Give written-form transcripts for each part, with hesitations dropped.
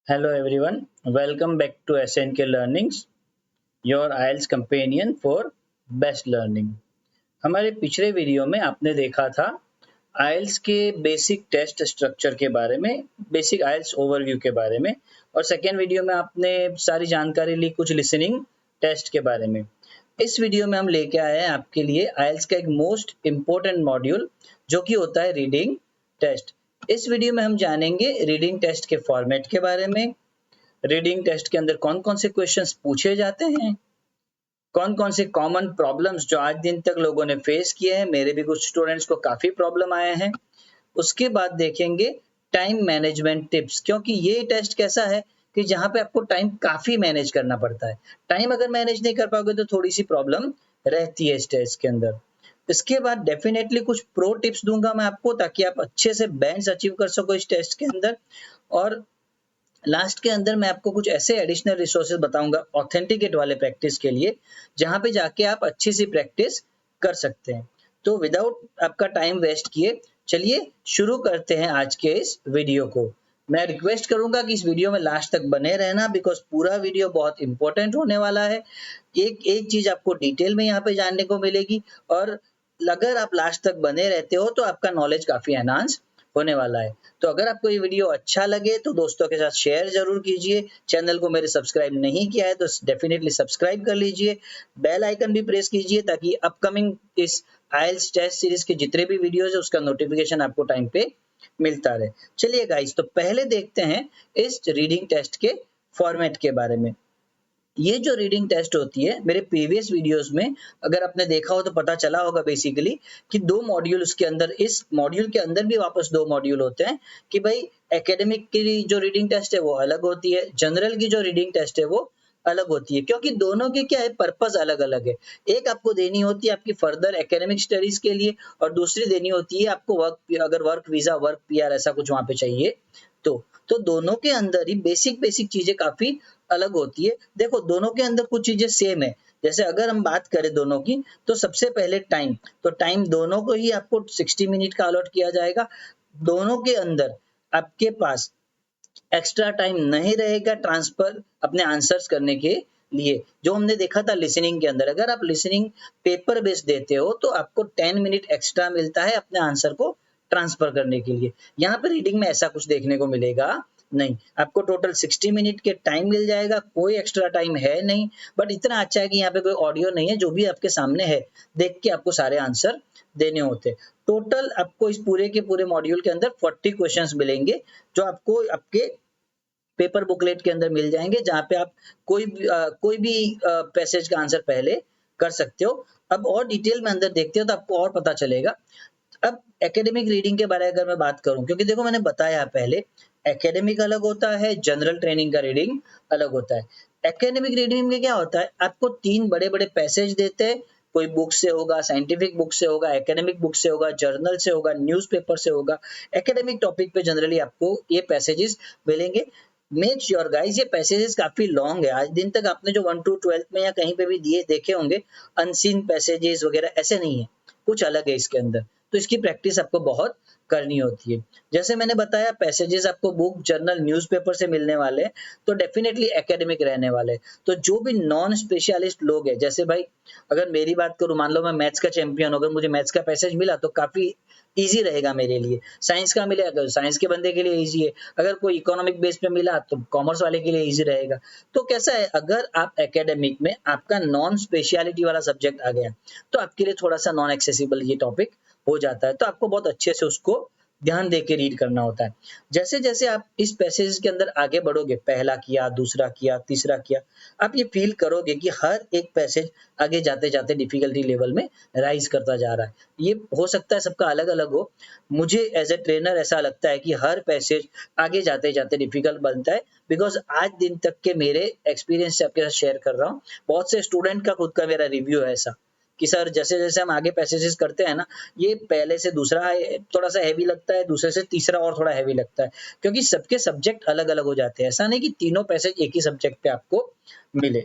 Hello everyone, welcome back to SNK Learnings, your IELTS companion for best learning। हमारे पिछले video में आपने देखा था IELTS के बेसिक टेस्ट स्ट्रक्चर के बारे में, बेसिक IELTS ओवरव्यू के बारे में, और सेकेंड वीडियो में आपने सारी जानकारी ली कुछ लिसनिंग टेस्ट के बारे में। इस वीडियो में हम लेके आए हैं आपके लिए IELTS का एक मोस्ट इम्पोर्टेंट मॉड्यूल जो कि होता है रीडिंग टेस्ट। इस वीडियो में हम जानेंगे रीडिंग टेस्ट के फॉर्मेट के बारे में, रीडिंग टेस्ट के अंदर कौन कौन से क्वेश्चंस पूछे जाते हैं, कौन कौन से कॉमन प्रॉब्लम्स जो आज दिन तक लोगों ने फेस किए हैं, मेरे भी कुछ स्टूडेंट्स को काफी प्रॉब्लम आए हैं। उसके बाद देखेंगे टाइम मैनेजमेंट टिप्स, क्योंकि ये टेस्ट कैसा है कि जहाँ पे आपको टाइम काफी मैनेज करना पड़ता है। टाइम अगर मैनेज नहीं कर पाओगे तो थोड़ी सी प्रॉब्लम रहती है इस टेस्ट के अंदर। इसके बाद डेफिनेटली कुछ प्रो टिप्स दूंगा मैं आपको ताकि आप अच्छे से बैंड्स अचीव कर सको इस टेस्ट के अंदर। और लास्ट के अंदर मैं आपको कुछ ऐसे एडिशनल रिसोर्सेज बताऊंगा ऑथेंटिकेट वाले प्रैक्टिस के लिए, जहां पे जाके आप अच्छी सी प्रैक्टिस कर सकते हैं। तो विदाउट आपका टाइम वेस्ट किए चलिए शुरू करते हैं आज के इस वीडियो को। मैं रिक्वेस्ट करूंगा कि इस वीडियो में लास्ट तक बने रहना, बिकॉज पूरा वीडियो बहुत इंपॉर्टेंट होने वाला है। एक एक चीज आपको डिटेल में यहाँ पे जानने को मिलेगी, और अगर आप लास्ट तक बने रहते हो तो आपका नॉलेज काफी एनहांस होने वाला है। तो अगर आपको ये वीडियो अच्छा लगे तो दोस्तों के साथ शेयर जरूर कीजिए। चैनल को मेरे सब्सक्राइब नहीं किया है तो डेफिनेटली सब्सक्राइब कर लीजिए। बेल आइकन भी प्रेस कीजिए ताकि अपकमिंग इस आइल्स टेस्ट सीरीज के जितने भी वीडियोस है उसका नोटिफिकेशन आपको टाइम पे मिलता रहे। चलिए गाइस, तो पहले देखते हैं इस रीडिंग टेस्ट के फॉर्मेट के बारे में। ये जो रीडिंग टेस्ट होती है, मेरे प्रीवियस वीडियोस में अगर आपने देखा हो तो पता चला होगा बेसिकली कि दो मॉड्यूल उसके अंदर, इस मॉड्यूल के अंदर भी वापस दो मॉड्यूल होते हैं कि भाई एकेडमिक की जो रीडिंग टेस्ट है वो अलग होती है, जनरल की जो रीडिंग टेस्ट है वो अलग होती है, क्योंकि दोनों के क्या है पर्पस अलग अलग है। एक आपको देनी होती है आपकी फर्दर एकेडमिक स्टडीज के लिए, और दूसरी देनी होती है आपको वर्क, अगर वर्क वीजा, वर्क पीआर ऐसा कुछ वहां पे चाहिए तो दोनों के अंदर ही बेसिक बेसिक चीजें काफी अलग होती है। देखो दोनों के अंदर कुछ चीजें सेम है। जैसे अगर हम बात करें दोनों की, तो सबसे पहले टाइम, तो टाइम दोनों को ही आपको 60 मिनट का अलॉट किया जाएगा। दोनों के अंदर आपके पास एक्स्ट्रा टाइम नहीं रहेगा ट्रांसफर अपने आंसर्स करने के लिए। जो हमने देखा था लिसनिंग के अंदर, अगर आप लिसनिंग पेपर बेस्ड देते हो तो आपको 10 मिनट एक्स्ट्रा मिलता है अपने आंसर को ट्रांसफर करने के लिए। यहाँ पर रीडिंग में ऐसा कुछ देखने को मिलेगा नहीं, आपको टोटल 60 मिनट के टाइम मिल जाएगा, कोई एक्स्ट्रा टाइम है नहीं। बट इतना अच्छा है कि यहाँ पे कोई ऑडियो नहीं है, जो भी आपके सामने है देख के आपको सारे आंसर देने होते। टोटल आपको इस पूरे के पूरे मॉड्यूल के अंदर 40 क्वेश्चंस मिलेंगे, जो आपको आपके पेपर बुकलेट के अंदर मिल जाएंगे, जहां पे आप कोई भी पैसेज का आंसर पहले कर सकते हो। अब और डिटेल में अंदर देखते हो तो आपको और पता चलेगा। अब एकेडमिक रीडिंग के बारे में अगर मैं बात करूं, क्योंकि देखो मैंने बताया पहले एकेडमिक अलग होता है, जनरल ट्रेनिंग का रीडिंग अलग होता है। एकेडमिक रीडिंग में क्या होता है, आपको तीन बड़े बड़े पैसेज देते हैं। कोई बुक से होगा, साइंटिफिक बुक से होगा, एकेडमिक बुक से होगा, जर्नल से होगा, न्यूज़पेपर से होगा। एकेडमिक टॉपिक पे जनरली आपको ये पैसेजेस मिलेंगे। मेक श्योर गाइस, ये पैसेजेस काफी लॉन्ग है। आज दिन तक आपने जो 1 to 12 में या कहीं पे भी दिए देखे होंगे, अनसीन पैसेजेस वगैरह ऐसे नहीं है, कुछ अलग है इसके अंदर। तो इसकी प्रैक्टिस आपको बहुत करनी होती है। जैसे मैंने बताया पैसेजेस आपको बुक, जर्नल, न्यूज़पेपर से मिलने वाले हैं, तो डेफिनेटली एकेडमिक रहने वाले। तो जो भी नॉन स्पेशलिस्ट लोग हैं, जैसे भाई अगर मेरी बात करूं, मान लो मैं मैथ्स का चैंपियन हूं, अगर मुझे मैथ्स का पैसेज मिला तो काफी ईजी रहेगा मेरे लिए। साइंस का मिलेगा तो साइंस के बंदे के लिए ईजी है। अगर कोई इकोनॉमिक बेस पे मिला तो कॉमर्स वाले के लिए ईजी रहेगा। तो कैसा है, अगर आप एकेडमिक में आपका नॉन स्पेशलिटी वाला सब्जेक्ट आ गया तो आपके लिए थोड़ा सा नॉन एक्सेसिबल ये टॉपिक हो जाता है। तो आपको बहुत अच्छे से उसको ध्यान दे के रीड करना होता है। जैसे जैसे आप इस पैसेज के अंदर आगे बढ़ोगे, पहला किया, दूसरा किया, तीसरा किया, आप ये फील करोगे कि हर एक पैसेज आगे जाते जाते डिफिकल्टी लेवल में राइज करता जा रहा है। ये हो सकता है सबका अलग अलग हो, मुझे एज ए ट्रेनर ऐसा लगता है कि हर पैसेज आगे जाते जाते डिफिकल्ट बनता है। बिकॉज आज दिन तक के मेरे एक्सपीरियंस से आपके साथ शेयर कर रहा हूँ। बहुत से स्टूडेंट का खुद का मेरा रिव्यू है ऐसा कि सर जैसे जैसे हम आगे पैसेजेस करते हैं ना, ये पहले से दूसरा थोड़ा सा हैवी लगता है, दूसरे से तीसरा और थोड़ा हैवी लगता है, क्योंकि सबके सब्जेक्ट अलग अलग हो जाते हैं। ऐसा नहीं कि तीनों पैसेज एक ही सब्जेक्ट पे आपको मिले।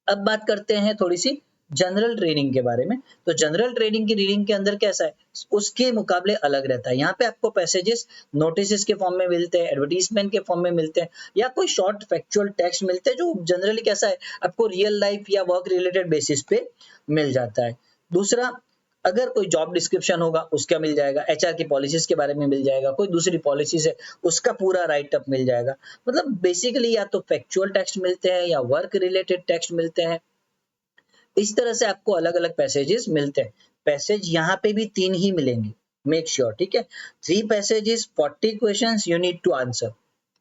अब बात करते हैं थोड़ी सी जनरल ट्रेनिंग के बारे में। तो जनरल ट्रेनिंग की रीडिंग के अंदर कैसा है, उसके मुकाबले अलग रहता है। यहाँ पे आपको पैसेजेस नोटिस के फॉर्म में मिलते हैं, एडवर्टीजमेंट के फॉर्म में मिलते हैं, या कोई शॉर्ट फैक्चुअल टेक्स्ट मिलते हैं जो जनरली कैसा है, आपको रियल लाइफ या वर्क रिलेटेड बेसिस पे मिल जाता है। दूसरा, अगर कोई जॉब डिस्क्रिप्शन होगा उसका मिल जाएगा, एचआर की पॉलिसीज के बारे में मिल जाएगा, कोई दूसरी पॉलिसीज है उसका पूरा राइट अप मिल जाएगा। मतलब बेसिकली या तो फैक्चुअल टेक्स्ट मिलते हैं या वर्क रिलेटेड टेक्स्ट मिलते हैं। इस तरह से आपको अलग अलग पैसेजेस मिलते हैं। पैसेज यहाँ पे भी 3 ही मिलेंगे, मेक श्योर, ठीक है। 3 passages 40 questions you need to answer,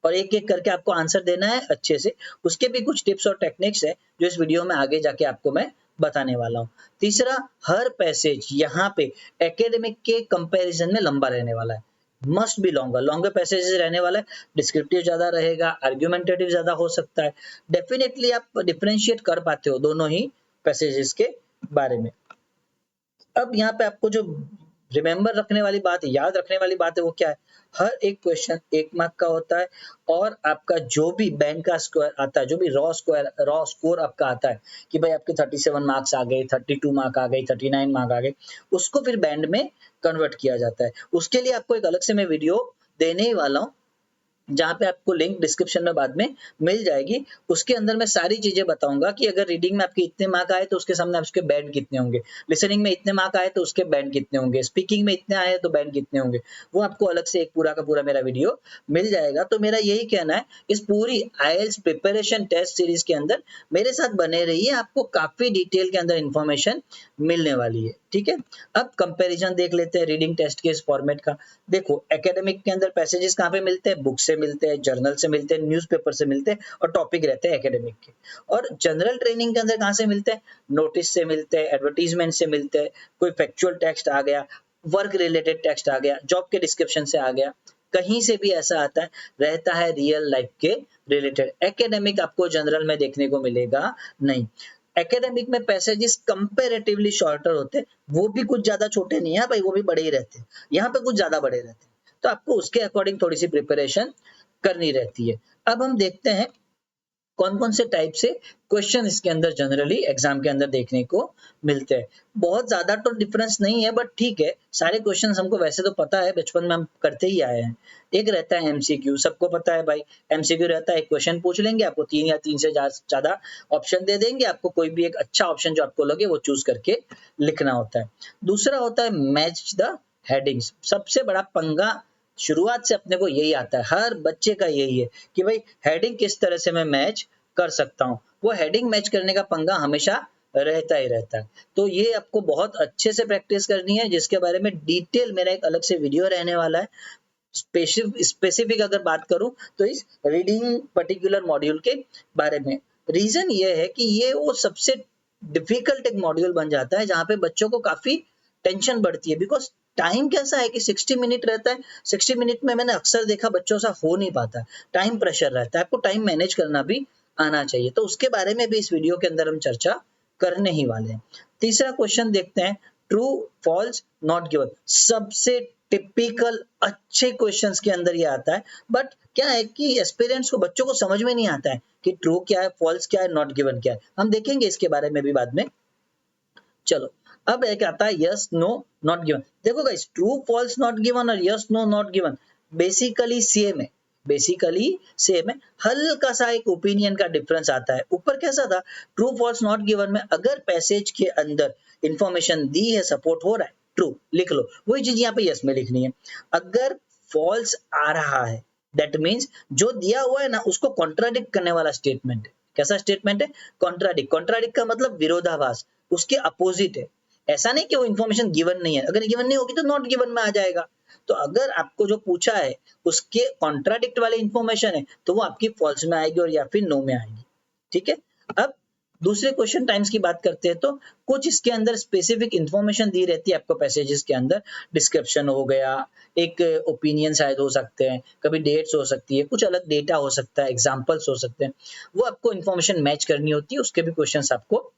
और एक एक करके आपको आंसर देना है अच्छे से। उसके भी कुछ टिप्स और टेक्निक्स है जो इस वीडियो में आगे जाके आपको मैं बताने वाला हूँ। तीसरा, हर पैसेज यहाँ पे एकेडमिक के कंपैरिजन में लंबा रहने वाला है, मस्ट बी लॉन्गर पैसेजेस रहने वाला है। डिस्क्रिप्टिव ज्यादा रहेगा, आर्ग्यूमेंटेटिव ज्यादा हो सकता है। डेफिनेटली आप डिफरेंशिएट कर पाते हो दोनों ही पैसेजेस के बारे में। अब यहाँ पे आपको जो रिमेंबर रखने वाली बात है, याद रखने वाली बात है, वो क्या है, हर एक क्वेश्चन 1 मार्क का होता है, और आपका जो भी बैंड का स्कोर आता है, जो भी रॉ स्कोर आपका आता है कि भाई आपके 37 मार्क्स आ गए, 32 मार्क आ गए, 39 मार्क आ गए, उसको फिर बैंड में कन्वर्ट किया जाता है। उसके लिए आपको एक अलग से मैं वीडियो देने ही वाला हूँ, जहाँ पे आपको लिंक डिस्क्रिप्शन में बाद में मिल जाएगी। उसके अंदर मैं सारी चीजें बताऊंगा कि अगर रीडिंग में आपके इतने मार्क आए तो उसके सामने आपके बैंड कितने होंगे, लिसनिंग में इतने मार्क आए तो उसके बैंड कितने होंगे, स्पीकिंग में इतने आए तो बैंड कितने होंगे, वो आपको अलग से एक पूरा का पूरा मेरा वीडियो मिल जाएगा। तो मेरा यही कहना है, इस पूरी आईएलटीएस प्रिपरेशन टेस्ट सीरीज के अंदर मेरे साथ बने रहिए, आपको काफी डिटेल के अंदर इंफॉर्मेशन मिलने वाली है, ठीक है। अब कंपैरिजन देख लेते हैं रीडिंग टेस्ट के इस फॉर्मेट का। देखो, एकेडमिक के अंदर पैसेजेस कहाँ पे मिलते हैं, बुक से मिलते हैं, जर्नल से मिलते हैं, न्यूज़पेपर से मिलते हैं, और टॉपिक रहते हैं एकेडमिक के। और जनरल ट्रेनिंग के अंदर कहाँ से मिलते हैं, नोटिस से मिलते हैं, एडवर्टीजमेंट से मिलते हैं, कोई फैक्चुअल टेक्स्ट आ गया, वर्क रिलेटेड टेक्स्ट आ गया, जॉब के डिस्क्रिप्शन से आ गया, कहीं से भी ऐसा आता है, रहता है रियल लाइफ के रिलेटेड। एकेडमिक आपको जनरल में देखने को मिलेगा नहीं। एकेडमिक में पैसेजेस कंपैरेटिवली शॉर्टर होते हैं, वो भी कुछ ज्यादा छोटे नहीं है भाई, वो भी बड़े ही रहते हैं, यहाँ पे कुछ ज्यादा बड़े रहते हैं, तो आपको उसके अकॉर्डिंग थोड़ी सी प्रिपरेशन करनी रहती है। अब हम देखते हैं कौन कौन से टाइप से क्वेश्चन इसके अंदर जनरली एग्जाम के अंदर देखने को मिलते हैं। बहुत ज्यादा तो डिफरेंस नहीं है, बट ठीक है, सारे क्वेश्चन हमको वैसे तो पता है, बचपन में हम करते ही आए हैं। एक रहता है एमसीक्यू, सबको पता है भाई, एमसीक्यू रहता है, एक क्वेश्चन पूछ लेंगे, आपको 3 या 3 से ज्यादा ऑप्शन दे देंगे, आपको कोई भी एक अच्छा ऑप्शन जो आपको लगे वो चूज करके लिखना होता है। दूसरा होता है मैच द हेडिंग्स। सबसे बड़ा पंगा शुरुआत से अपने को यही आता है, हर बच्चे का यही है कि भाई हेडिंग किस तरह से मैं मैच कर सकता हूँ। वो हेडिंग मैच करने का पंगा हमेशा रहता ही रहता है। तो ये आपको बहुत अच्छे से प्रैक्टिस करनी है, जिसके बारे में डिटेल मेरा एक अलग से वीडियो रहने वाला है। स्पेसिफिक अगर बात करूं तो इस रीडिंग पर्टिकुलर मॉड्यूल के बारे में। रीजन ये है कि ये वो सबसे डिफिकल्ट एक मॉड्यूल बन जाता है जहां पे बच्चों को काफी टेंशन बढ़ती है, बिकॉज टाइम कैसा है कि 60 मिनट रहता है। 60 मिनट में मैंने अक्सर देखा बच्चों से हो नहीं पाता, टाइम प्रेशर रहता है, आपको टाइम मैनेज करना भी आना चाहिए। तो उसके बारे में भी इस वीडियो के अंदर हम चर्चा करने ही वाले हैं। तीसरा क्वेश्चन देखते हैं, ट्रू फॉल्स नॉट गिवन। सबसे टिपिकल अच्छे क्वेश्चंस के अंदर ये आता है, बट क्या है कि एस्पिरेंट्स को, बच्चों को समझ में नहीं आता है कि ट्रू क्या है, फॉल्स क्या है, नॉट गिवन क्या है। हम देखेंगे इसके बारे में भी बाद में। चलो, अब एक आता है यस नो नॉट गिवन। देखो guys, true false not given और yes no not given basically same है, हल्का सा एक ओपिनियन का डिफरेंस आता है। ऊपर कैसा था, ट्रू फॉल्स नॉट गिवन में अगर पैसेज के अंदर इंफॉर्मेशन दी है, सपोर्ट हो रहा है, ट्रू लिख लो, वही चीज यहाँ पे यस में लिखनी है। अगर फॉल्स आ रहा है, दैट मीन्स जो दिया हुआ है ना उसको कॉन्ट्राडिक्ट करने वाला स्टेटमेंट है। कैसा स्टेटमेंट है, कॉन्ट्राडिक्ट का मतलब विरोधाभास, उसके अपोजिट है। ऐसा नहीं कि वो इन्फॉर्मेशन गिवन नहीं है, अगर गिवन नहीं होगी तो नॉट गिवन में आ जाएगा। तो अगर आपको जो पूछा है उसके कॉन्ट्राडिक्ट वाले इंफॉर्मेशन है तो वो आपकी फॉल्स में आएगी और या फिर नो में आएगी, ठीक है। अब दूसरे क्वेश्चन टाइम्स की बात करते हैं, तो कुछ इसके अंदर स्पेसिफिक इंफॉर्मेशन दी रहती है आपको पैसेजेस के अंदर। डिस्क्रिप्शन हो गया, एक ओपिनियन शायद हो सकते हैं, कभी डेट्स हो सकती है, कुछ अलग डेटा हो सकता है, एग्जांपल्स हो सकते हैं, वो आपको इंफॉर्मेशन मैच करनी होती है, उसके भी क्वेश्चंस आपको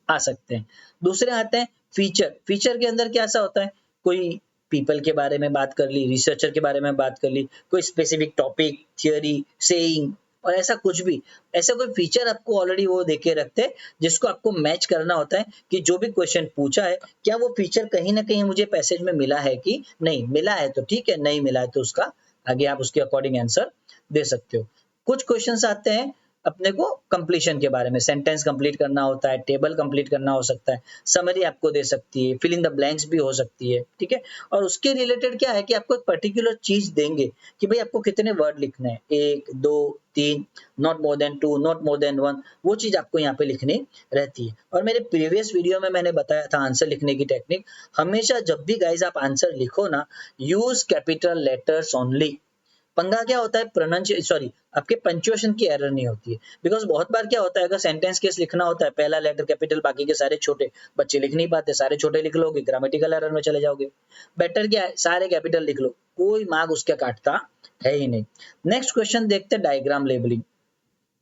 आ सकते हैं। दूसरे आते हैं फीचर के अंदर क्या सा होता है, कोई पीपल के बारे में बात कर ली, रिसर्चर के बारे में बात कर ली, कोई स्पेसिफिक टॉपिक, थियरी, सेइंग, और ऐसा कुछ भी, ऐसा कोई फीचर आपको ऑलरेडी वो देके रखते हैं जिसको आपको मैच करना होता है कि जो भी क्वेश्चन पूछा है क्या वो फीचर कहीं ना कहीं मुझे पैसेज में मिला है कि नहीं। मिला है तो ठीक है, नहीं मिला है तो उसका आगे आप उसके अकॉर्डिंग आंसर दे सकते हो। कुछ क्वेश्चंस आते हैं अपने को कंप्लीशन के बारे में, सेंटेंस कंप्लीट करना होता है, टेबल कंप्लीट करना हो सकता है, समरी आपको दे सकती है, फिल इन द ब्लैंक्स भी हो सकती है, ठीक है। और उसके रिलेटेड क्या है कि आपको एक पर्टिकुलर चीज देंगे कि भाई आपको कितने वर्ड लिखने हैं, 1 2 3, not more than 2, not more than 1, वो चीज आपको यहाँ पे लिखनी रहती है। और मेरे प्रीवियस वीडियो में मैंने बताया था आंसर लिखने की टेक्निक। हमेशा जब भी गाइज आप आंसर लिखो ना, यूज कैपिटल लेटर्स ओनली। पंगा क्या होता है, प्रोनाउंसिएशन सॉरी आपके पंक्चुएशन की एरर नहीं होती है। बिकॉज बहुत बार क्या होता है, अगर सेंटेंस केस लिखना होता है, पहला लेटर कैपिटल बाकी के सारे छोटे, बच्चे लिख नहीं पाते, सारे छोटे लिख लोगे, ग्रामेटिकल एरर में चले जाओगे। बेटर क्या है, सारे कैपिटल लिख लो, कोई मार्क उसका काटता है ही नहीं। नेक्स्ट क्वेश्चन देखते हैं, डायग्राम लेबलिंग।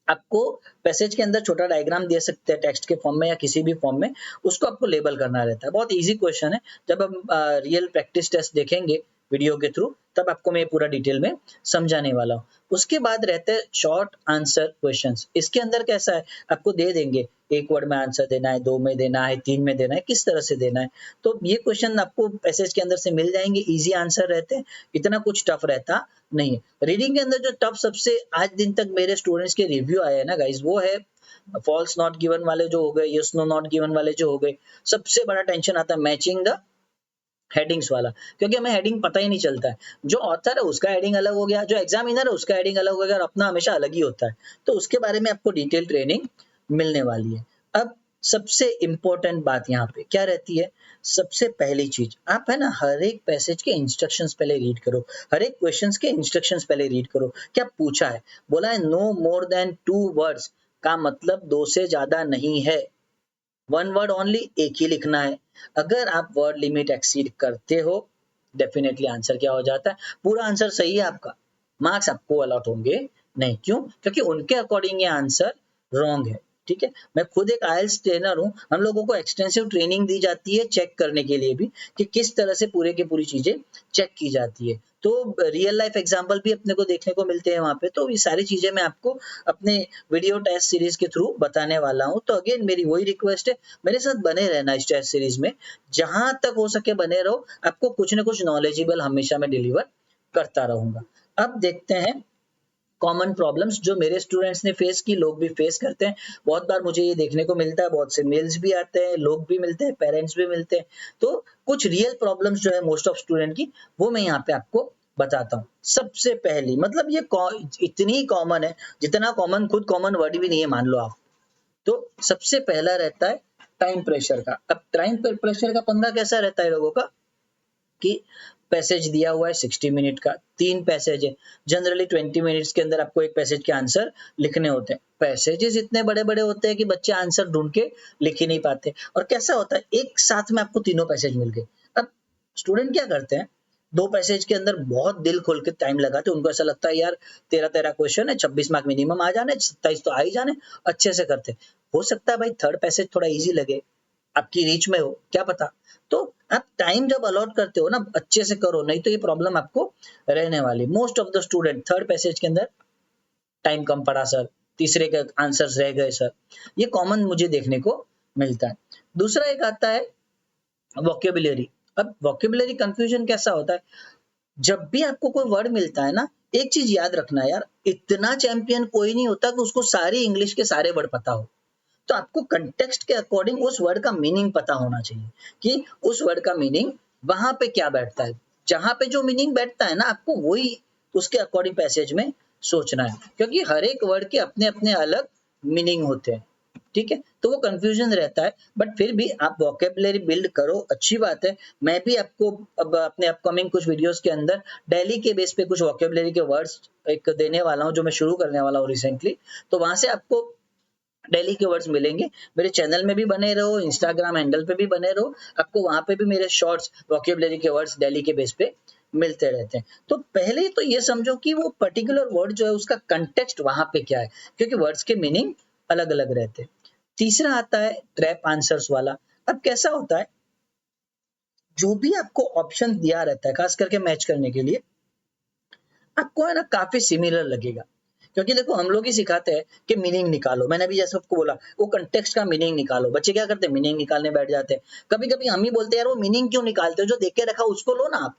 आपको पैसेज के अंदर छोटा डायग्राम दे सकते हैं टेक्स्ट के फॉर्म में या किसी भी फॉर्म में, उसको आपको लेबल करना रहता है। बहुत इजी क्वेश्चन है, जब हम रियल प्रैक्टिस टेस्ट देखेंगे वीडियो के थ्रू तब आपको मैं पूरा डिटेल में समझाने वाला हूँ। उसके बाद रहते हैं शॉर्ट आंसर क्वेश्चंस। इसके अंदर कैसा है, आपको दे देंगे एक वर्ड में आंसर देना है, 2 में देना है, 3 में देना है, किस तरह से देना है। तो ये क्वेश्चन आपको पैसेज के अंदर से मिल जाएंगे, इजी आंसर रहते हैं, इतना कुछ टफ रहता नहीं है। रीडिंग के अंदर जो टफ सबसे आज दिन तक मेरे स्टूडेंट्स के रिव्यू आए हैं ना गाइस, वो है फॉल्स नॉट गिवन वाले जो हो गए, यस नो नॉट गिवन वाले जो हो गए। सबसे बड़ा टेंशन आता है मैचिंग द हेडिंग्स वाला, क्योंकि हमें हेडिंग पता ही नहीं चलता है। जो ऑथर है उसका हेडिंग अलग हो गया, जो एग्जामिनर है उसका हेडिंग अलग हो गया, और अपना हमेशा अलग ही होता है। तो उसके बारे में आपको डिटेल ट्रेनिंग मिलने वाली है। अब सबसे इंपॉर्टेंट बात यहाँ पे क्या रहती है, सबसे पहली चीज आप है ना हर एक पैसेज के इंस्ट्रक्शंस पहले रीड करो, हर एक क्वेश्चंस के इंस्ट्रक्शंस पहले रीड करो। क्या पूछा है, बोला है नो मोर देन 2 वर्ड्स का मतलब 2 से ज्यादा नहीं है, 1 वर्ड ओनली, एक ही लिखना है। अगर आप वर्ड लिमिट एक्सीड करते हो, डेफिनेटली आंसर क्या हो जाता है, पूरा आंसर सही है आपका, मार्क्स आपको अलॉट होंगे नहीं। क्यों, क्योंकि उनके अकॉर्डिंग ये आंसर रॉन्ग है। ठीक है, मैं खुद एक आईएलटीएस ट्रेनर हूँ, हम लोगों को एक्सटेंसिव ट्रेनिंग दी जाती है चेक करने के लिए भी कि किस तरह से पूरे की पूरी चीजें चेक की जाती है। तो रियल लाइफ एग्जांपल भी अपने को देखने को मिलते हैं वहां पे। तो ये सारी चीजें मैं आपको अपने वीडियो टेस्ट सीरीज के थ्रू बताने वाला हूँ। तो अगेन मेरी वही रिक्वेस्ट है, मेरे साथ बने रहना इस टेस्ट सीरीज में, जहां तक हो सके बने रहो, आपको कुछ ना कुछ नॉलेजेबल हमेशा मैं डिलीवर करता रहूंगा। अब देखते हैं कॉमन प्रॉब्लम्स जो मेरे स्टूडेंट्स ने फेस की, लोग भी फेस करते हैं। बहुत बार मुझे ये देखने को मिलता है, बहुत से मेल्स भी आते हैं, लोग भी मिलते हैं, पेरेंट्स भी मिलते हैं। तो कुछ रियल प्रॉब्लम्स जो है मोस्ट ऑफ स्टूडेंट की, वो मैं यहाँ पे आपको बताता हूँ। सबसे पहली मतलब ये इतनी कॉमन है जितना कॉमन खुद कॉमन वर्ड भी नहीं है, मान लो आप। तो सबसे पहला रहता है टाइम प्रेशर का। अब टाइम प्रेशर का पंगा कैसा रहता है लोगों का कि पैसेज दिया हुआ है 60 मिनट का, 3 पैसेज है, जनरली 20 मिनट्स के अंदर आपको एक पैसेज के आंसर लिखने होते हैं। पैसेजेस इतने बड़े बड़े होते हैं कि बच्चे आंसर ढूंढ के लिख ही नहीं पाते। और कैसा होता है, एक साथ में आपको तीनों पैसेज मिल गए। अब स्टूडेंट क्या करते हैं, 2 पैसेज के अंदर बहुत दिल खोल के टाइम लगाते हैं। उनको ऐसा लगता है यार 13 क्वेश्चन है, 26 मार्क मिनिमम आ जाने, 27 तो आ ही जाने, अच्छे से करते। हो सकता है भाई थर्ड पैसेज थोड़ा इजी लगे, आपकी रीच में हो, क्या पता। तो आप टाइम जब अलॉट करते हो ना, अच्छे से करो, नहीं तो ये प्रॉब्लम आपको रहने वाली। Most of the student third passage के अंदर टाइम कम पड़ा सर, तीसरे के आंसर्स रह गए सर, ये कॉमन मुझे देखने को मिलता है। दूसरा एक आता है वोकेबुलरी। अब वोकेबुलरी कंफ्यूजन कैसा होता है, जब भी आपको कोई वर्ड मिलता है ना, एक चीज याद रखना यार, इतना चैंपियन कोई नहीं होता कि उसको सारी इंग्लिश के सारे वर्ड पता हो। तो आपको कंटेक्स्ट के अकॉर्डिंग उस वर्ड का मीनिंग पता होना चाहिए कि उस वर्ड का मीनिंग वहां पे क्या बैठता है। जहां पे जो मीनिंग बैठता है ना, आपको वही उसके अकॉर्डिंग पैसेज में सोचना है, क्योंकि हर एक वर्ड के अपने अपने अलग मीनिंग होते हैं। ठीक है, तो वो कंफ्यूजन रहता है, बट फिर भी आप वोकेबुलरी बिल्ड करो, अच्छी बात है। मैं भी आपको अब अपने अपकमिंग कुछ वीडियोस के अंदर डेली के बेस पे कुछ वोकेबुलरी के वर्ड्स एक देने वाला हूं, जो मैं शुरू करने वाला हूं रिसेंटली। तो वहां से आपको डेली के वर्ड्स मिलेंगे। मेरे चैनल में भी बने रहो, इंस्टाग्राम हैंडल पे भी बने रहो, आपको वहां पे भी मेरे शॉर्ट्स वोकेबुलरी के वर्ड्स डेली के बेस पे मिलते रहते हैं। तो पहले तो ये समझो कि वो पर्टिकुलर वर्ड जो है उसका कंटेक्स्ट वहां पे क्या है, क्योंकि वर्ड्स के मीनिंग अलग अलग रहते हैं। तीसरा आता है ट्रैप आंसर्स वाला। अब कैसा होता है, जो भी आपको ऑप्शन दिया रहता है खास करके मैच करने के लिए, आपको है ना काफी सिमिलर लगेगा क्योंकि देखो हम लोग ही सिखाते हैं कि मीनिंग निकालो, मैंने अभी जैसे आपको बोला वो कंटेक्स्ट का मीनिंग निकालो, बच्चे क्या करते हैं मीनिंग निकालने बैठ जाते हैं। कभी कभी हम ही बोलते हैं यार वो मीनिंग क्यों निकालते हो, जो देख के रखा उसको लो ना आप।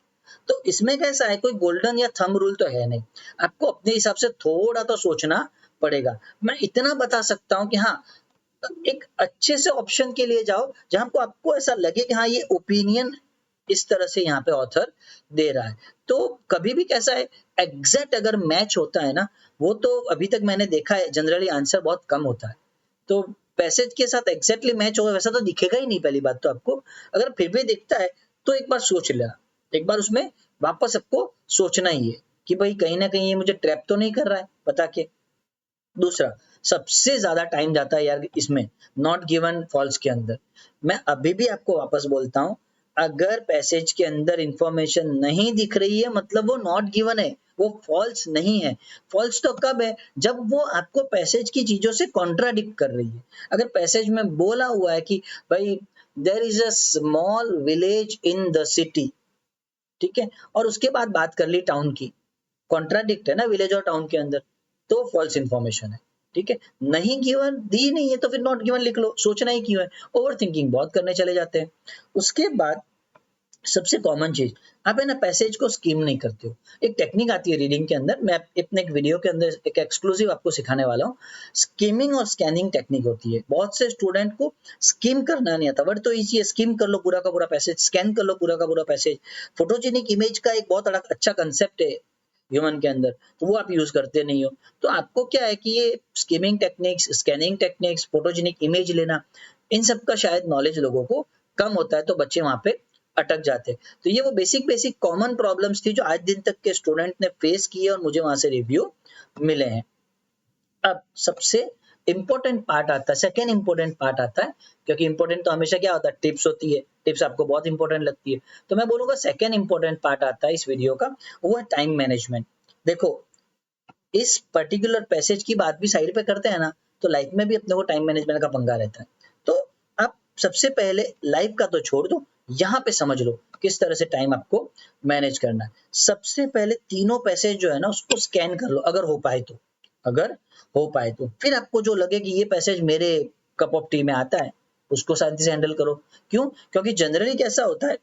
तो इसमें कैसा है, कोई गोल्डन या थंब रूल तो है नहीं, आपको अपने हिसाब से थोड़ा तो सोचना पड़ेगा। मैं इतना बता सकता हूँ कि हाँ, एक अच्छे से ऑप्शन के लिए जाओ जहां को आपको ऐसा लगे कि हाँ ये ओपिनियन इस तरह से यहाँ पे ऑथर दे रहा है। तो कभी भी कैसा है, एग्जैक्ट अगर मैच होता है ना, वो तो अभी तक मैंने देखा है जनरली आंसर बहुत कम होता है। तो पैसेज के साथ एग्जैक्टली मैच होगा वैसा तो दिखेगा ही नहीं पहली बात तो आपको। अगर फिर भी दिखता है तो एक बार सोच लेना, एक बार उसमें वापस आपको सोचना ही है कि भाई कहीं ना कहीं ये मुझे ट्रैप तो नहीं कर रहा है बता के। दूसरा, सबसे ज्यादा टाइम जाता है यार इसमें, नॉट गिवन फॉल्स के अंदर। मैं अभी भी आपको वापस बोलता हूं, अगर पैसेज के अंदर इंफॉर्मेशन नहीं दिख रही है मतलब वो नॉट गिवन है, वो फॉल्स नहीं है। फॉल्स तो कब है, जब वो आपको पैसेज की चीजों से कॉन्ट्राडिक्ट कर रही है। अगर पैसेज में बोला हुआ है कि भाई there is a small village in the city, ठीक है, और उसके बाद बात कर ली टाउन की, कॉन्ट्राडिक्ट है ना विलेज और टाउन के अंदर, तो फॉल्स इंफॉर्मेशन है। ठीक है, नहीं गिवन दी नहीं है तो फिर नॉट गिवन लिख लो, सोचना ही क्यों है। ओवर थिंकिंग बहुत करने चले जाते हैं। उसके बाद सबसे कॉमन चीज, आप है ना पैसेज को स्कीम नहीं करते हो। एक टेक्निक आती है रीडिंग के अंदर, मैं अपने एक वीडियो के अंदर एक एक्सक्लूसिव आपको सिखाने वाला हूँ। स्कीमिंग और स्कैनिंग टेक्निक होती है। बहुत से स्टूडेंट को स्कीम करना नहीं आता, वर्ड तो इजी है, स्कीम कर लो पूरा का पूरा पैसेज, स्कैन कर लो पूरा का पूरा पैसेज। फोटोजेनिक इमेज का एक बहुत अच्छा कंसेप्ट है ह्यूमन के अंदर, तो वो आप यूज करते नहीं हो। तो आपको क्या है कि ये skimming techniques, scanning techniques, photogenic image लेना, इन सब का शायद नॉलेज लोगों को कम होता है, तो बच्चे वहां पे अटक जाते। तो ये वो बेसिक बेसिक कॉमन प्रॉब्लम्स थी जो आज दिन तक के स्टूडेंट ने फेस की है और मुझे वहां से रिव्यू मिले हैं। अब सबसे इंपॉर्टेंट पार्ट आता है, सेकेंड इंपॉर्टेंट पार्ट आता है, क्योंकि इंपॉर्टेंट तो हमेशा क्या होता है, टिप्स होती है, टिप्स आपको बहुत इंपॉर्टेंट लगती है। तो मैं बोलूंगा सेकेंड इंपॉर्टेंट पार्ट आता है इस वीडियो का, वो है टाइम मैनेजमेंट। देखो, इस पर्टिकुलर पैसेज की बात भी साइड पे करते हैं ना, तो लाइफ में भी अपने को टाइम मैनेजमेंट का पंगा रहता है। तो आप सबसे पहले लाइफ का तो छोड़ दो, यहाँ पे समझ लो किस तरह से टाइम आपको मैनेज करना है। सबसे पहले तीनों पैसेज जो है ना उसको स्कैन कर लो, अगर हो पाए तो, अगर हो पाए तो। फिर आपको जो लगे कि ये पैसेज मेरे कप ऑफ टी में आता है, उसको शांति से हैंडल करो। क्यों? क्योंकि जनरली कैसा होता है,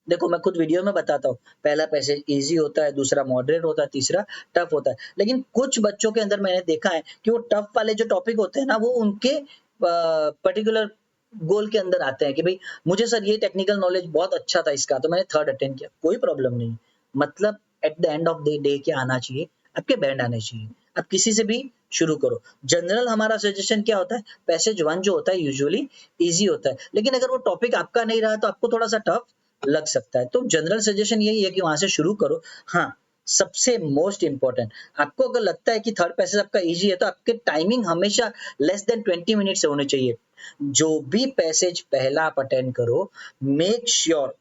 देखो मैं खुद वीडियो में बताता हूँ, पहला पैसेज इजी होता है, दूसरा मॉडरेट होता है, तीसरा टफ होता है। लेकिन कुछ बच्चों के अंदर मैंने देखा है कि वो टफ वाले जो टॉपिक होते हैं ना, वो उनके पर्टिकुलर गोल के अंदर आते हैं कि भाई मुझे सर ये टेक्निकल नॉलेज बहुत अच्छा था इसका, तो मैंने थर्ड अटेम्प्ट किया, कोई प्रॉब्लम नहीं। मतलब at the end of the day क्या आना चाहिए, आपके बैंड आने चाहिए। आप किसी से भी शुरू करो। जनरल हमारा सजेशन क्या होता है, पैसेज वन जो होता है यूजुअली इजी होता है, लेकिन अगर वो टॉपिक आपका नहीं रहा तो आपको थोड़ा सा टफ लग सकता है। तो जनरल सजेशन यही है कि वहां से शुरू करो। हाँ, सबसे मोस्ट इंपॉर्टेंट, आपको अगर लगता है कि थर्ड पैसेज आपका इजी है तो आपके टाइमिंग हमेशा लेस देन 20 मिनट से होने चाहिए। जो भी पैसेज पहला आप अटेंड करो, मेक श्योर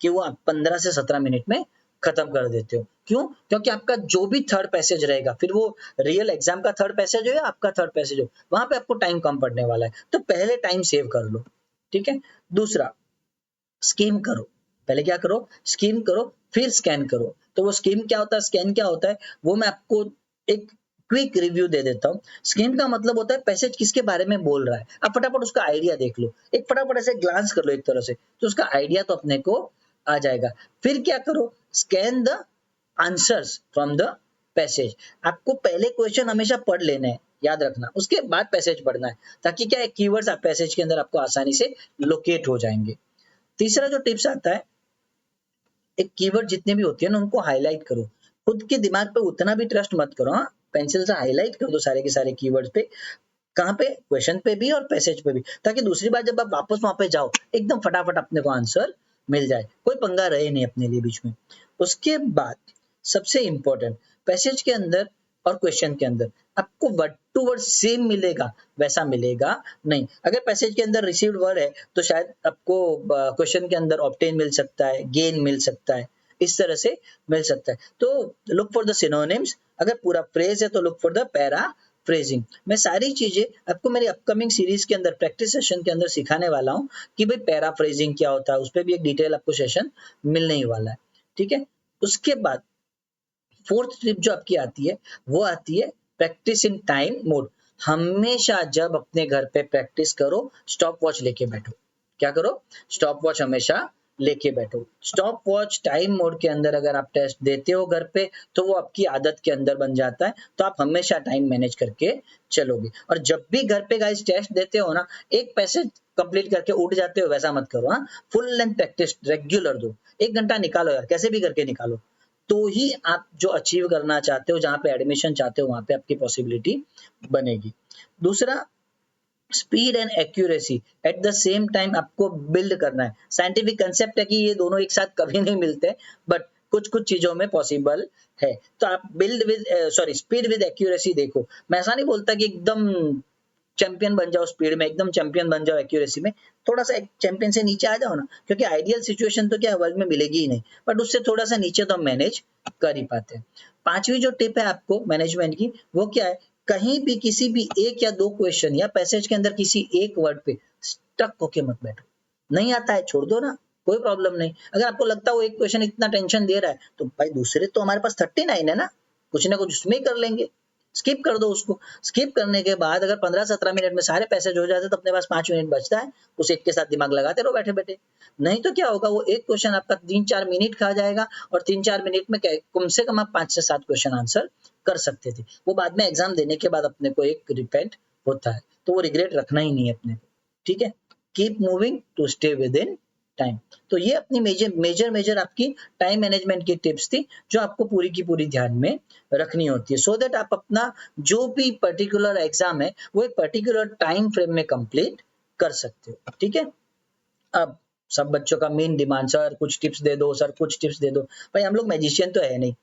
कि वो आप 15 से 17 मिनट में खत्म कर देते हो। क्यों? क्योंकि आपका जो भी थर्ड पैसेज रहेगा, फिर वो रियल एग्जाम का थर्ड पैसेज हो या आपका थर्ड पैसेज हो, वहां पे आपको टाइम कम पड़ने वाला है, तो पहले टाइम सेव कर लो। ठीक है। दूसरा, स्कीम करो। पहले क्या करो, स्कीम करो, फिर स्कैन करो। तो वो स्कीम क्या होता है, स्कैन क्या होता है, वो मैं आपको एक क्विक रिव्यू दे देता हूँ। स्कीम का मतलब होता है पैसेज किसके बारे में बोल रहा है, आप फटाफट उसका आइडिया देख लो, एक फटाफट ऐसे ग्लांस कर लो एक तरह से, तो उसका आइडिया तो अपने को आ जाएगा। फिर क्या करो, scan the answers from the passage. आपको पहले क्वेश्चन हमेशा पढ़ लेने हैं, याद रखना, उसके बाद पैसेज पढ़ना है, ताकि क्या है कीवर्ड्स आप पैसेज के अंदर आपको आसानी से लोकेट हो जाएंगे। तीसरा जो टिप्स आता है, एक कीवर्ड जितने भी होते हैं ना उनको हाईलाइट करो। खुद के दिमाग पे उतना भी ट्रस्ट मत करो, हाँ, पेंसिल से हाईलाइट कर दो सारे के सारे कीवर्ड्स पे। कहाँ पे, क्वेश्चन पे भी और पैसेज पे भी, ताकि दूसरी बार जब आप वापस वहां पे जाओ एकदम फटाफट अपने को आंसर मिल जाए, कोई पंगा रहे नहीं अपने लिए बीच में। उसके बाद सबसे इंपॉर्टेंट, पैसेज के अंदर और क्वेश्चन के अंदर आपको वर्ड टू वर्ड सेम मिलेगा वैसा मिलेगा नहीं। अगर पैसेज के अंदर रिसीव्ड वर्ड है तो शायद आपको क्वेश्चन के अंदर ऑब्टेन मिल सकता है, गेन मिल सकता है, इस तरह से मिल सकता है। तो लुक फॉर द सिनोनिम्स, अगर पूरा फ्रेज है तो look for the para phrasing. मैं सारी चीजें आपको मेरी अपकमिंग सीरीज के अंदर, प्रैक्टिस सेशन के अंदर सिखाने वाला हूँ कि भाई पैरा फ्रेजिंग क्या होता है, उस पर भी एक डिटेल आपको सेशन मिलने ही वाला है। ठीक है। उसके बाद फोर्थ टिप जो आपकी आती है वो आती है प्रैक्टिस इन टाइम मोड। हमेशा जब अपने घर पे प्रैक्टिस करो, स्टॉप वॉच लेके बैठो। क्या करो? स्टॉप वॉच हमेशा लेके बैठो। स्टॉप वॉच टाइम मोड के अंदर अगर आप टेस्ट देते हो घर पे, तो वो आपकी आदत के अंदर बन जाता है, तो आप हमेशा टाइम मैनेज करके चलोगे। और जब भी घर पे गाइस टेस्ट देते हो ना, एक पैसेज कंप्लीट करके उठ जाते हो, वैसा मत करो। हाँ, फुल लेंथ प्रैक्टिस रेगुलर दो, 1 घंटा निकालो यार, कैसे भी करके निकालो, तो ही आप जो अचीव करना चाहते हो, जहां पे एडमिशन चाहते हो, वहां पे आपकी पॉसिबिलिटी बनेगी। दूसरा, speed and accuracy at the same time आपको बिल्ड करना है। साइंटिफिक कंसेप्ट है कि ये दोनों एक साथ कभी नहीं मिलते, बट कुछ कुछ चीजों में पॉसिबल है। तो आप build with speed with accuracy देखो। मैं ऐसा नहीं बोलता कि एकदम चैंपियन बन जाओ स्पीड में, एकदम चैंपियन बन जाओ एक्यूरेसी में, थोड़ा सा चैंपियन से नीचे आ जाओ ना, क्योंकि आइडियल सिचुएशन तो क्या वर्ल्ड में मिलेगी ही नहीं, बट उससे थोड़ा सा नीचे तो हम मैनेज कर ही पाते हैं। पांचवी जो टिप है आपको मैनेजमेंट की, वो क्या है? कहीं भी किसी भी एक या दो क्वेश्चन या पैसेज के अंदर किसी एक वर्ड पे स्टक होके मत बैठो। नहीं आता है छोड़ दो ना, कोई प्रॉब्लम नहीं। अगर आपको लगता है वो एक क्वेश्चन इतना टेंशन दे रहा है, तो भाई दूसरे तो हमारे पास 39 है ना कुछ उसमें ही कर लेंगे, स्किप कर दो उसको। स्किप करने के बाद अगर 15-17 मिनट में सारे पैसेज हो जाते, तो अपने पास 5 मिनट बचता है, उस एक के साथ दिमाग लगाते रहो बैठे बैठे। नहीं तो क्या होगा, वो एक क्वेश्चन आपका 3-4 मिनट खा जाएगा, और 3-4 मिनट में कम से कम आप 5 से 7 क्वेश्चन आंसर कर सकते थे। वो बाद में एग्जाम देने के बाद अपने को एक रिपेंट होता है, तो वो रिग्रेट रखना ही नहीं है अपने को। ठीक है, keep moving to stay within time. तो ये अपनी मेजर आपकी टाइम मैनेजमेंट की टिप्स थी, जो आपको पूरी की पूरी ध्यान में रखनी होती है, सो दैट आप अपना जो भी पर्टिकुलर एग्जाम है, वो एक पर्टिकुलर टाइम फ्रेम में कंप्लीट कर सकते हो। ठीक है, अब सब बच्चों का मेन डिमांड, सर कुछ टिप्स दे दो, सर कुछ टिप्स दे दो। भाई हम लोग मैजिशियन तो है नहीं,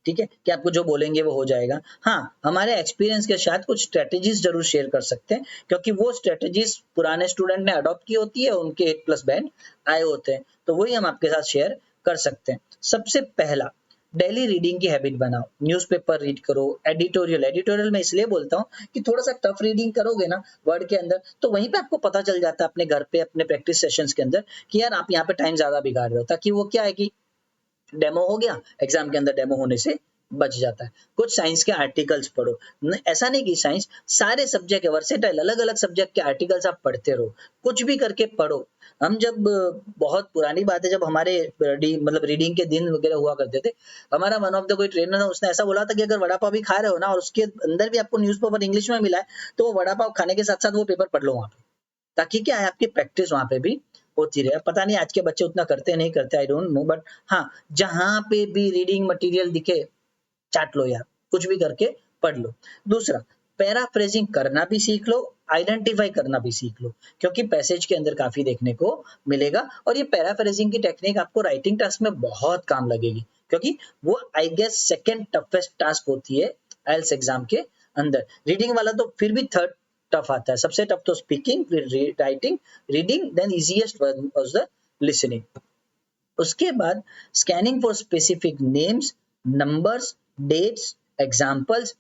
ठीक है, कि आपको जो बोलेंगे वो हो जाएगा। हाँ, हमारे एक्सपीरियंस के साथ कुछ स्ट्रेटेजीज जरूर शेयर कर सकते हैं, क्योंकि वो स्ट्रेटेजीज पुराने स्टूडेंट ने अडॉप्ट की होती है, उनके 8+ बैंड आए होते हैं, तो वही हम आपके साथ शेयर कर सकते हैं। सबसे पहला, डेली रीडिंग की हैबिट बनाओ। न्यूज़पेपर रीड करो, एडिटोरियल मैं इसलिए बोलता हूँ कि थोड़ा सा टफ रीडिंग करोगे ना वर्ड के अंदर, तो वहीं पे आपको पता चल जाता है अपने घर पे अपने प्रैक्टिस सेशंस के अंदर कि यार आप यहाँ पे टाइम ज्यादा बिगाड़ रहे हो, ताकि वो क्या है कि डेमो हो गया, एग्जाम के अंदर डेमो होने से बच जाता है। कुछ साइंस के आर्टिकल्स पढ़ो। ऐसा नहीं कि साइंस, सारे सब्जेक्ट है, वर्सेटाइल, अलग अलग सब्जेक्ट के आर्टिकल्स आप पढ़ते रहो, कुछ भी करके पढ़ो। हम जब बहुत पुरानी बात है, जब हमारे मतलब रीडिंग के दिन वगैरह हुआ करते थे, हमारा वन ऑफ द कोई ट्रेनर है, उसने ऐसा बोला था कि अगर वड़ा पाव भी खा रहे हो ना, और उसके अंदर भी आपको न्यूज़पेपर इंग्लिश में मिला है, तो वो वड़ा पाव खाने के साथ साथ वो पेपर पढ़ लो वहां पे, ताकि क्या है आपकी प्रैक्टिस वहां पे भी होती रहे। पता नहीं आज के बच्चे उतना करते नहीं करते, आई डोंट नो, बट हाँ, जहां पे भी रीडिंग मटेरियल दिखे चाट लो यार, कुछ भी करके पढ़ लो। दूसरा, पैराफ्रेजिंग करना भी सीख लो, आइडेंटिफाई करना भी सीख लो, क्योंकि पैसेज के अंदर काफी देखने को मिलेगा, और ये पैराफ्रेजिंग की टेक्निक आपको राइटिंग टास्क में बहुत काम लगेगी, क्योंकि वो I guess second toughest task होती है आईएलटीएस एग्जाम के अंदर। रीडिंग वाला तो फिर भी थर्ड टफ आता है, सबसे टफ तो स्पीकिंग, फिर writing, reading, then easiest was the listening. उसके बाद scanning for specific names, numbers, dates, examples,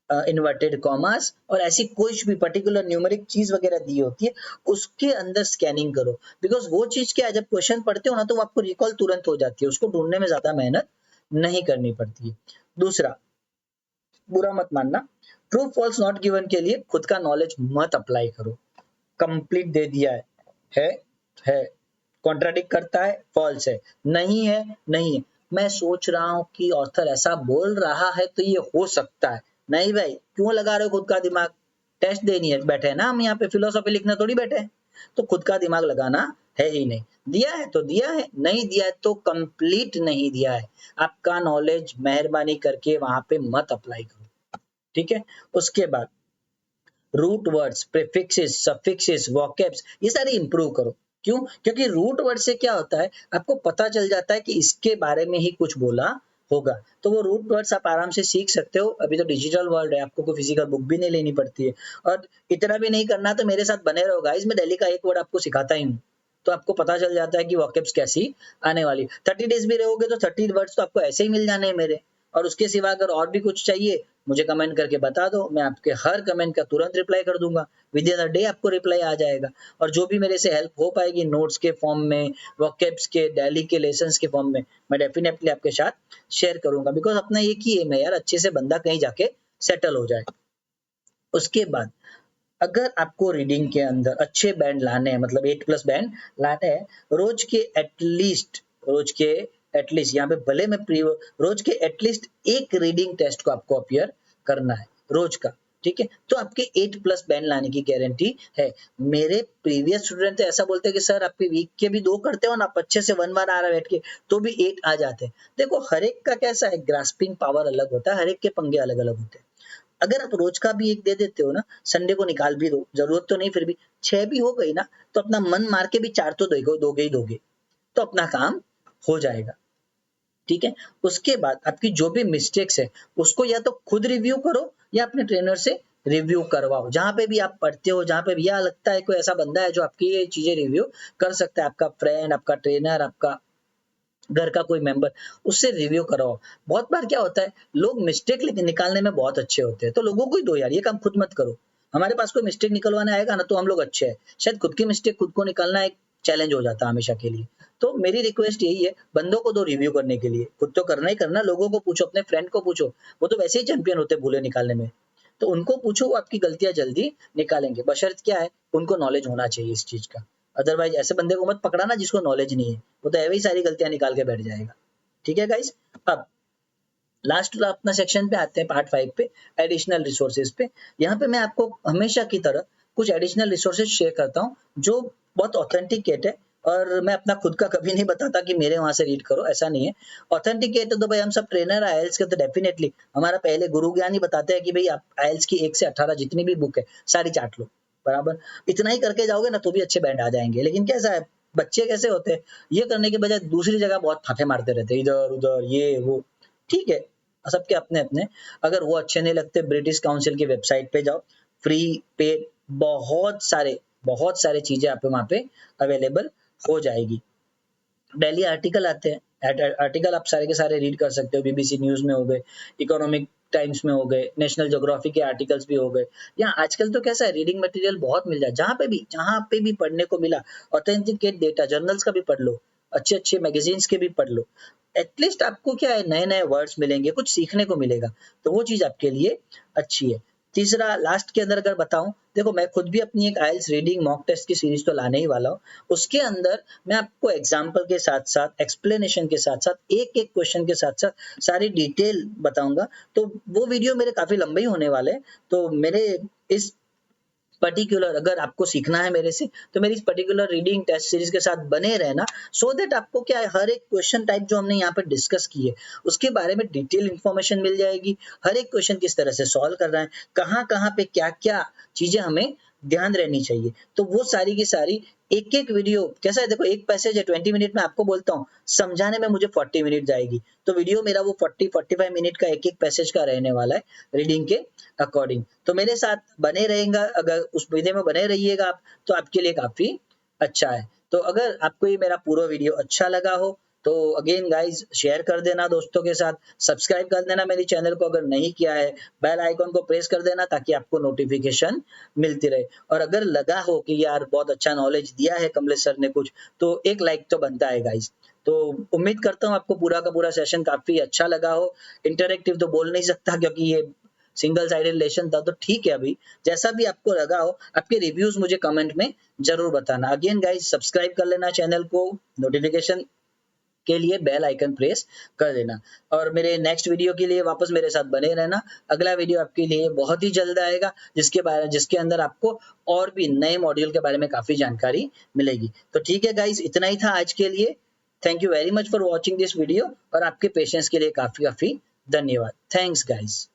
inverted commas, और ऐसी कोई भी पर्टिकुलर न्यूमेरिक चीज वगैरह दी होती है, उसके अंदर स्कैनिंग करो। बिकॉज वो चीज क्या है, जब क्वेश्चन पढ़ते हो ना, तो वो आपको रिकॉल तुरंत हो जाती है, उसको ढूंढने में ज्यादा मेहनत नहीं करनी पड़ती है। दूसरा, बुरा मत मानना, ट्रू फॉल्स नॉट गिवन के लिए खुद का नॉलेज मत अप्लाई करो। कंप्लीट दे दिया है, है, कॉन्ट्राडिक्ट करता है, फॉल्स है, नहीं है, नहीं है, मैं सोच रहा हूँ कि ऑथर ऐसा बोल रहा है तो ये हो सकता है। नहीं भाई, क्यों लगा रहे हो खुद का दिमाग? टेस्ट देनी है, बैठे हैं ना हम यहाँ पे, फिलोसॉफी लिखना थोड़ी बैठे हैं, तो खुद का दिमाग लगाना है ही नहीं। दिया है तो दिया है, नहीं दिया है तो कंप्लीट नहीं दिया है। आपका नॉलेज मेहरबानी करके वहां पे मत अप्लाई करो। ठीक है, उसके बाद root words, prefixes, suffixes, vocabs, ये सारे इंप्रूव करो। क्यों? क्योंकि रूट वर्ड से क्या होता है, आपको पता चल जाता है कि इसके बारे में ही कुछ बोला होगा, तो वो रूट वर्ड्स आप आराम से सीख सकते हो। अभी तो डिजिटल वर्ल्ड है, आपको कोई फिजिकल बुक भी नहीं लेनी पड़ती है, और इतना भी नहीं करना तो मेरे साथ बने रहो गाइस, मैं डेली का एक वर्ड आपको सिखाता ही हूँ, तो आपको पता चल जाता है कि वोकैब्स कैसी आने वाली। 30 डेज भी रहोगे तो 30 वर्ड्स तो आपको ऐसे ही मिल जाने हैं मेरे। और उसके सिवा अगर और भी कुछ चाहिए, मुझे कमेंट करके बता दो, मैं आपके हर कमेंट का तुरंत रिप्लाई कर दूंगा, विद इन अ डे आपको रिप्लाई आ जाएगा। और जो भी मेरे से हेल्प हो पाएगी नोट्स के फॉर्म में, वोकैब्स के, डेली के लेसन्स के फॉर्म में, मैं डेफिनेटली आपके साथ शेयर करूंगा, बिकॉज अपना एक ही एम है यार, अच्छे से बंदा कहीं जाके सेटल हो जाए। उसके बाद अगर आपको रीडिंग के अंदर अच्छे बैंड लाने हैं, मतलब 8+ बैंड लाने हैं, रोज के एटलीस्ट रोज के एटलीस्ट यहाँ पे भले मैं रोज के एटलीस्ट एक रीडिंग टेस्ट को आपको अपीयर करना है रोज का, ठीक है। तो आपके 8+ बैंड लाने की गारंटी है। मेरे प्रीवियस स्टूडेंट तो ऐसा बोलते हैं कि सर आपके वीक के भी 2 करते हो ना, आप अच्छे से 1 बार आ रहा है बैठ के तो भी 8 आ जाते हैं। देखो हर एक का कैसा है, ग्रास्पिंग पावर अलग होता है, हर एक के पंगे अलग अलग होते हैं। अगर आप रोज का भी एक दे देते हो ना, संडे को निकाल भी दो, जरूरत तो नहीं, फिर भी 6 भी हो गई ना, तो अपना मन मार के भी 4 तो दोगे ही दोगे, तो अपना काम हो जाएगा, ठीक है। उसके बाद आपकी जो भी मिस्टेक्स है उसको या तो खुद रिव्यू करो या अपने ट्रेनर से रिव्यू करवाओ। जहां पे भी आप पढ़ते हो, जहां पे भी यह लगता है कोई ऐसा बंदा है जो आपकी ये चीजें रिव्यू कर सकता है, आपका फ्रेंड, आपका ट्रेनर, आपका घर का कोई मेंबर, उससे रिव्यू कराओ। बहुत बार क्या होता है, लोग मिस्टेक निकालने में बहुत अच्छे होते हैं, तो लोगों को ही दो यार, ये काम खुद मत करो। हमारे पास कोई मिस्टेक निकलवाने आएगा ना तो हम लोग अच्छे हैं, शायद खुद की मिस्टेक खुद को निकालना एक चैलेंज हो जाता है हमेशा के लिए। तो मेरी रिक्वेस्ट यही है, बंदों को दो रिव्यू करने के लिए, खुद तो करना ही करना, लोगों को पूछो, अपने फ्रेंड को पूछो, वो तो वैसे ही चैंपियन होते हैं भूले निकालने में, तो उनको पूछो, वो आपकी गलतियां जल्दी निकालेंगे। बशर्त क्या है, उनको नॉलेज होना चाहिए इस चीज का। अदरवाइज ऐसे बंदे को मत पकड़ाना जिसको नॉलेज नहीं है, वो तो ऐसे ही सारी गलतियां निकाल के बैठ जाएगा, ठीक है गाइस। अब लास्ट अपना सेक्शन पे आते हैं, पार्ट 5 पे, एडिशनल रिसोर्सेज पे। यहाँ पे मैं आपको हमेशा की तरह कुछ एडिशनल रिसोर्सेज शेयर करता हूँ जो बहुत ऑथेंटिकेट है, और मैं अपना खुद का कभी नहीं बताता कि मेरे वहां से रीड करो, ऐसा नहीं है। ऑथेंटिकेट तो भाई हम सब ट्रेनर आईएलटीएस के, तो डेफिनेटली हमारा पहले गुरु ज्ञान ही बताते हैं कि भाई आप आईएलटीएस की 1 से 18 जितनी भी बुक है सारी चाट लो, बराबर। इतना ही करके जाओगे ना तो भी अच्छे बैंड आ जाएंगे। लेकिन कैसा है, बच्चे कैसे होते हैं, ये करने के बजाय दूसरी जगह बहुत फाफे मारते रहते हैं, इधर उधर ये वो, ठीक है, सबके अपने अपने। अगर वो अच्छे नहीं लगते, ब्रिटिश काउंसिल की वेबसाइट पे जाओ, फ्री पेड बहुत सारे चीजें आप वहां पे अवेलेबल हो जाएगी। डेली आर्टिकल आते हैं, आर्टिकल आप सारे के सारे रीड कर सकते हो, बीबीसी न्यूज में हो गए, इकोनॉमिक टाइम्स में हो गए, नेशनल ज्योग्राफी के आर्टिकल्स भी हो गए। यहाँ आजकल तो कैसा है, रीडिंग मटेरियल बहुत मिल जाए, जहां पे भी पढ़ने को मिला, ऑथेंटिकेट डेटा, जर्नल्स का भी पढ़ लो, अच्छे अच्छे मैगजीन्स के भी पढ़ लो। एटलीस्ट आपको क्या है, नए नए वर्ड्स मिलेंगे, कुछ सीखने को मिलेगा, तो वो चीज आपके लिए अच्छी है। तीसरा लास्ट के अंदर अगर बताऊं, देखो मैं खुद भी अपनी एक आईएलटीएस रीडिंग मॉक टेस्ट की सीरीज तो लाने ही वाला हूँ। उसके अंदर मैं आपको एग्जाम्पल के साथ साथ, एक्सप्लेनेशन के साथ साथ, एक एक क्वेश्चन के साथ साथ सारी डिटेल बताऊंगा। तो वो वीडियो मेरे काफी लंबे ही होने वाले हैं, तो मेरे इस पर्टिकुलर, अगर आपको सीखना है मेरे से, तो मेरी इस पर्टिकुलर रीडिंग टेस्ट सीरीज के साथ बने रहना, सो दैट आपको क्या है, हर एक क्वेश्चन टाइप जो हमने यहाँ पे डिस्कस की है उसके बारे में डिटेल इंफॉर्मेशन मिल जाएगी। हर एक क्वेश्चन किस तरह से सॉल्व कर रहा है, कहाँ कहाँ पे क्या क्या चीजें हमें ध्यान रहनी चाहिए, तो वो सारी की सारी एक एक वीडियो। कैसा है, देखो एक पैसेज है 20 मिनट में आपको बोलता हूँ, समझाने में मुझे 40 मिनट जाएगी, तो वीडियो मेरा वो 40-45 मिनट का एक एक पैसेज का रहने वाला है रीडिंग के अकॉर्डिंग। तो मेरे साथ बने रहेगा, अगर उस वीडियो में बने रहिएगा आप, तो आपके लिए काफी अच्छा है। तो अगर आपको ये मेरा पूरा वीडियो अच्छा लगा हो तो अगेन गाइज शेयर कर देना दोस्तों के साथ, सब्सक्राइब कर देना मेरी चैनल को अगर नहीं किया है, बेल आइकॉन को प्रेस कर देना ताकि आपको नोटिफिकेशन मिलती रहे। और अगर लगा हो कि यार बहुत अच्छा नॉलेज दिया है कमलेश सर ने कुछ, तो एक लाइक तो बनता है गाइज। तो उम्मीद करता हूँ आपको पूरा का पूरा सेशन काफी अच्छा लगा हो। इंटरेक्टिव तो बोल नहीं सकता क्योंकि ये सिंगल साइडेड लेसन था, तो ठीक है। अभी जैसा भी आपको लगा हो, आपके रिव्यूज मुझे कमेंट में जरूर बताना। अगेन गाइस सब्सक्राइब कर लेना चैनल को, नोटिफिकेशन के लिए बेल आइकन प्रेस कर देना, और मेरे नेक्स्ट वीडियो के लिए वापस मेरे साथ बने रहना। अगला वीडियो आपके लिए बहुत ही जल्द आएगा, जिसके अंदर आपको और भी नए मॉड्यूल के बारे में काफी जानकारी मिलेगी। तो ठीक है गाइस, इतना ही था आज के लिए। Thank you very much for watching this video, और आपके पेशेंस के लिए काफी काफी धन्यवाद। Thanks guys.